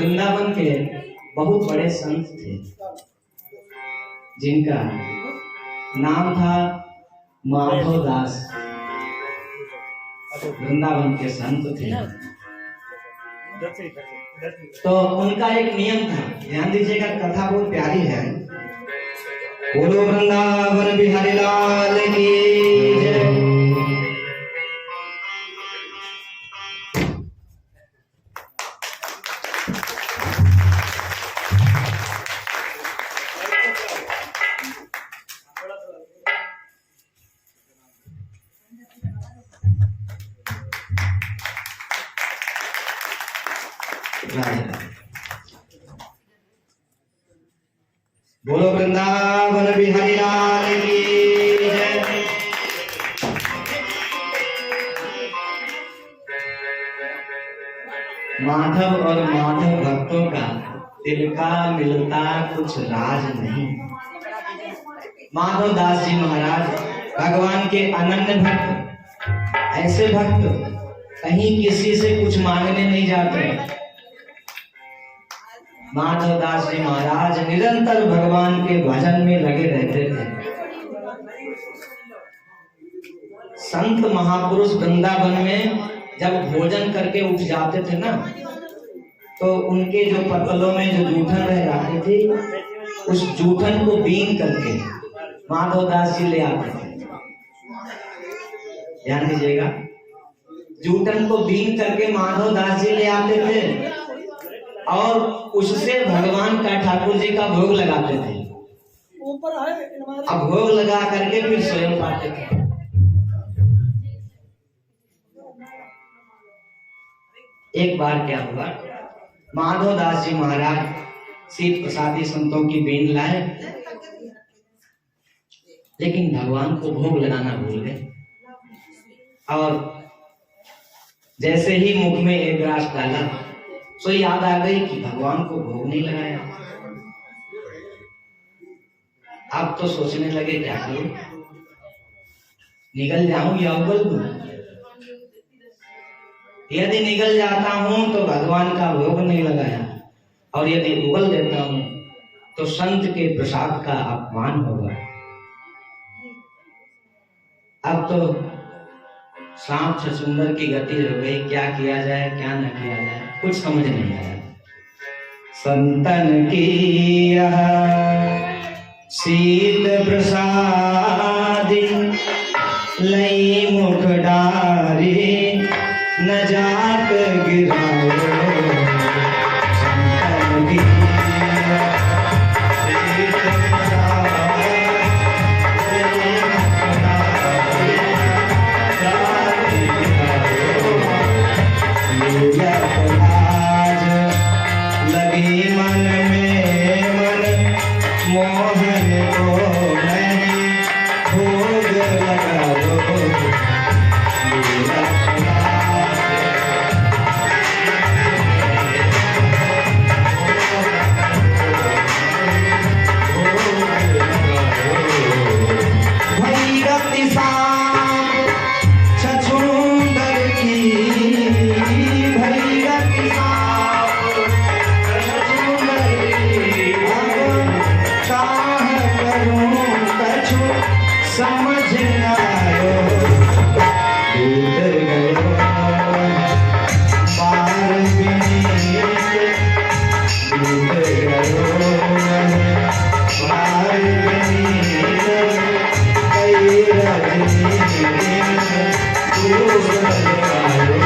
वृंदावन के बहुत बड़े संत थे जिनका नाम था माधव दास। वृंदावन के संत थे। तो उनका एक नियम था, ध्यान दीजिएगा, कथा बहुत प्यारी है। बोलो वृंदावन बिहारी लाल की जय। बोलो वृंदावन बिहारी लाल की जय। माधव और माधव भक्तों का दिल का मिलता कुछ राज नहीं। माधव दास जी महाराज भगवान के अनन्य भक्त, ऐसे भक्त कहीं किसी से कुछ मांगने नहीं जाते। माधव दास जी महाराज निरंतर भगवान के भजन में लगे रहते थे। संत महापुरुष वृंदावन में जब भोजन करके उठ जाते थे ना, तो उनके जो पतलों में जो जूठन रह जाते थे, उस जूठन को बीन करके माधव दास जी ले आते थे। ध्यान दीजिएगा, जूठन को बीन करके माधव दास जी ले आते थे और उससे भगवान का ठाकुर जी का भोग लगाते थे। अब भोग लगा करके फिर स्वयं पाते थे। एक बार क्या हुआ, माधव दास जी महाराज शीत प्रसादी संतों की बीन लाए, लेकिन भगवान को भोग लगाना भूल गए। और जैसे ही मुख में एक ग्रास डाला, तो याद आ गई कि भगवान को भोग नहीं लगाया। अब तो सोचने लगे क्या करूं, निकल जाऊं या उगल दूं। यदि निकल जाता हूं तो भगवान का भोग नहीं लगाया, और यदि उगल देता हूं तो संत के प्रसाद का अपमान होगा। अब तो सांप छछूंदर की गति हो गई, क्या किया जाए क्या न किया जाए, कुछ समझ नहीं आया। संतन की यह शीत प्रसादी लई मुख डारी न जात गिराओ। संतन की शीत प्रसादी लगी मन में मन मोहन को नहीं भोग लगाओ। भैरती सांप छछूंदर की, भैरती सांप छछूंदर की, चाह करूं कछु समझ न आयो। भीतर गयो पार विनीत, भीतर गयो पार विनीत, कई रजनी दूर आयो।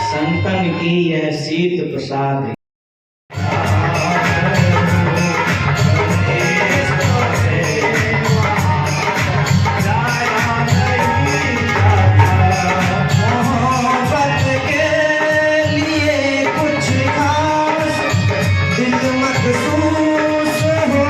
संतन की यह शीत प्रसाद महसूस हो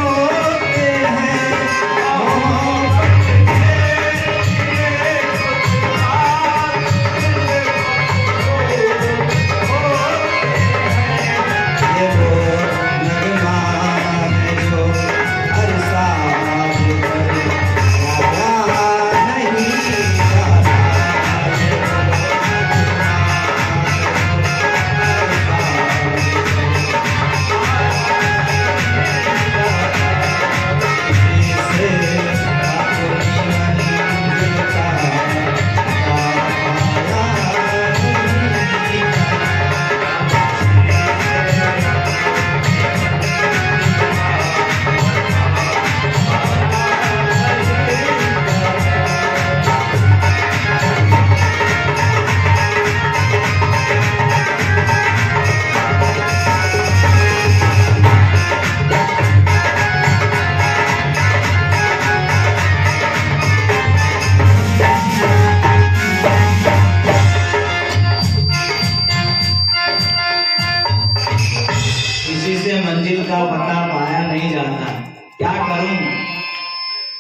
का पता पाया नहीं जाता। क्या करूं,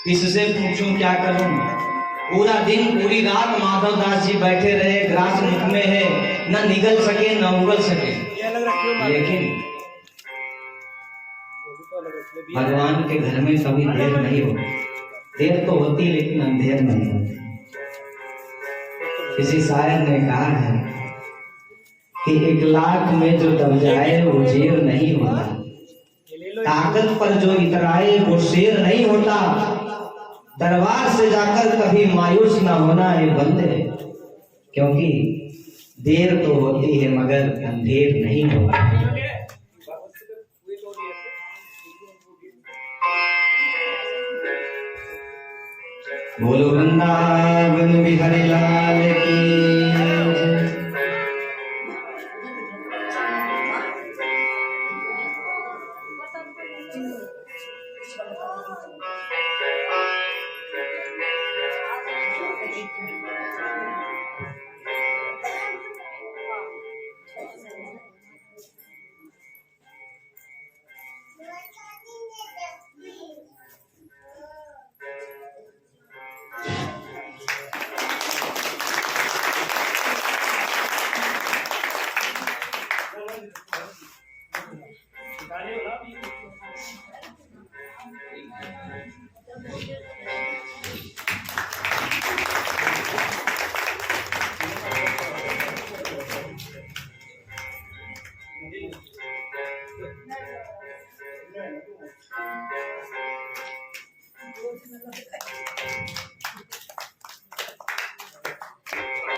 किससे पूछूं, क्या करूं। पूरा दिन पूरी रात माधव दास जी बैठे रहे, ग्रास मुख में है, न निगल सके न उगल सके। लेकिन भगवान के घर में कभी देर नहीं होती। देर तो होती लेकिन अंधेर नहीं होती। किसी शायर ने कहा है कि 1 लाख में जो दब जाए वो शेर नहीं होता, ताकत पर जो इतराए वो शेर नहीं होता। दरबार से जाकर कभी मायूस ना होना ये बंदे, क्योंकि देर तो होती है मगर अंधेर नहीं होता। बोलो वृंदावन बिहारी लाल की।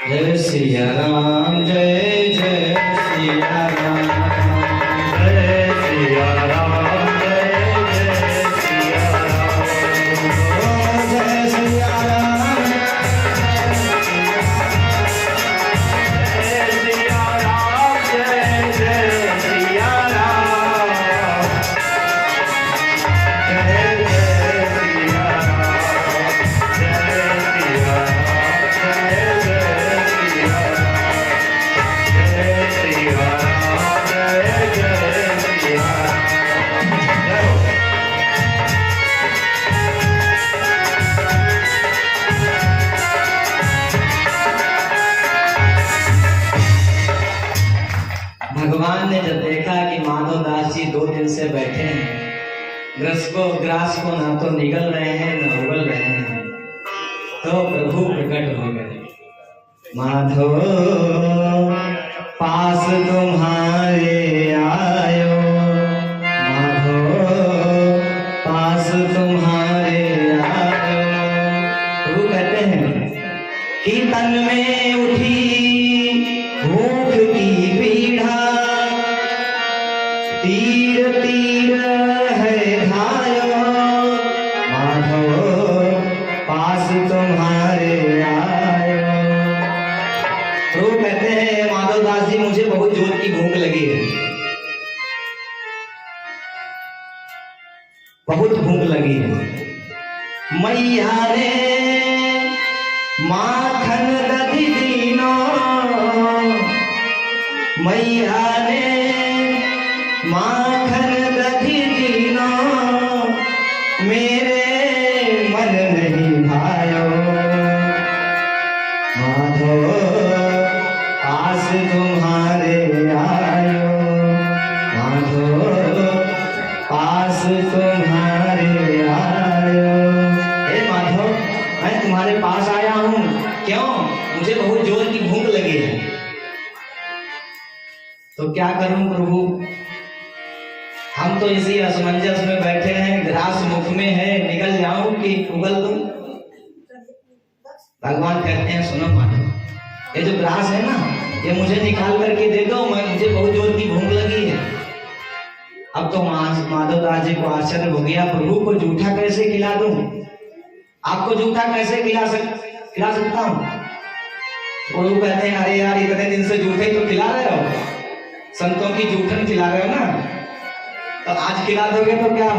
जय सिया राम, जय जय सिया राम, जय सिया राम, जय जय सिया राम, जय सिया राम, जय सिया राम, जय जय सिया राम, जय जय सिया राम, जय सिया भगवान ने जब देखा कि माधव दास जी 2 दिन से बैठे हैं, ग्रास को ना तो निगल रहे हैं न उगल रहे हैं, तो प्रभु प्रकट हो गए। माधव पास तुम्हारे आयो, माधव पास तुम्हारे आयो। प्रभु कहते हैं कि तन में उठी भूख की पीड़ा, तीर तीर है धायो, माधव पास तुम्हारे आयो। तो कहते हैं माधव दास जी, मुझे बहुत जोर की भूख लगी है, बहुत भूख लगी है। मैया ने माखन दधी दीनो, मैया ने माखन दधी दीनो, मेरे मन नहीं भायो, माधव पास तुम्हारे आयो, माधव पास तुम्हारे आयो। हे माधव, मैं तुम्हारे पास आया हूँ, क्यों? मुझे बहुत जोर की भूख लगी है। तो क्या करूं प्रभु, हम तो इसी असमंजस में बैठे हैं, ग्रास मुख में है, निकल जाऊं कि उगल दूं? भगवान कहते हैं सुनो माधव, ये जो ग्रास है ना, ये मुझे निकाल करके दे दो, मुझे बहुत जोर की भूख लगी है। अब तो माधव दास जी को आश्चर्य हो गया, प्रभु को जूठा कैसे खिला दूं? आपको जूठा कैसे खिला सकता हूं? प्रभु कहते हैं अरे यार, इतने दिन से जूठे तो खिला रहे हो, संतों की जूठन खिला रहे हो ना, तो आज खिला दोगे तो क्या?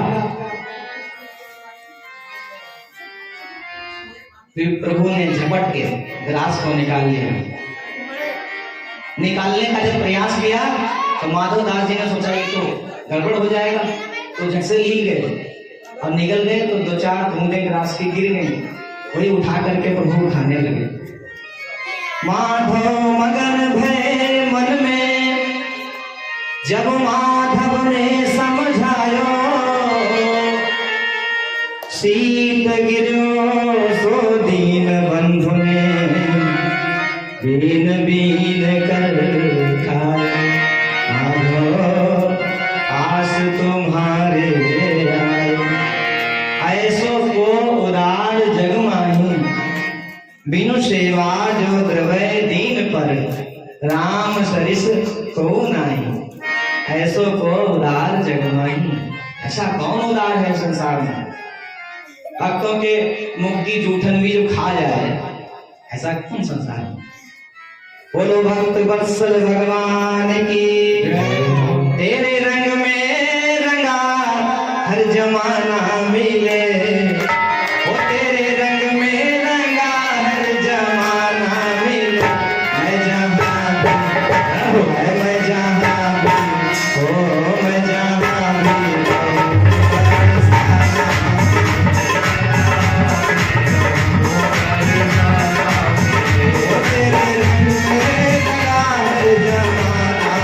फिर प्रभु ने झपट के ग्रास को निकाल लिया। निकालने का जब प्रयास किया तो माधव दास जी ने सोचा कि तो गड़बड़ हो जाएगा, तो झट से लील गए और निकल गए तो दो चार बूंदे ग्रास की गिर गई, वही उठा करके प्रभु खाने लगे। माधव मगन भय मन में, जब माधव ने समझायो, शीत गिरो सो दीन बंधु ने, बीन बीन कर खाए। माधव आस तुम्हारे आए, ऐसो को उदार जग माही, बिनु सेवा जो द्रवय दीन पर, राम सरिस को नाही। ऐसो को उदार जग माही, ऐसा कौन उदार है संसार में? भक्तों के मुख की जूठन भी जो खा जाए, ऐसा कौन संसार में? बोलो भक्त वत्सल भगवान की, तेरे रंग में रंगा हर जमाना मिले, वो तेरे रंग में रंगा हर जमाना मिले। मैं जहाँ भी मैं जहाँ भी हो, मैं जहाँ भी तेरे रंग में रंगा हर जमाना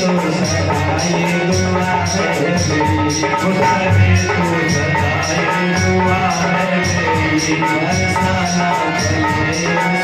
तो सदाई दुआ है मेरी, उसमें तो सदाई दुआ है मेरी, बरसाना चले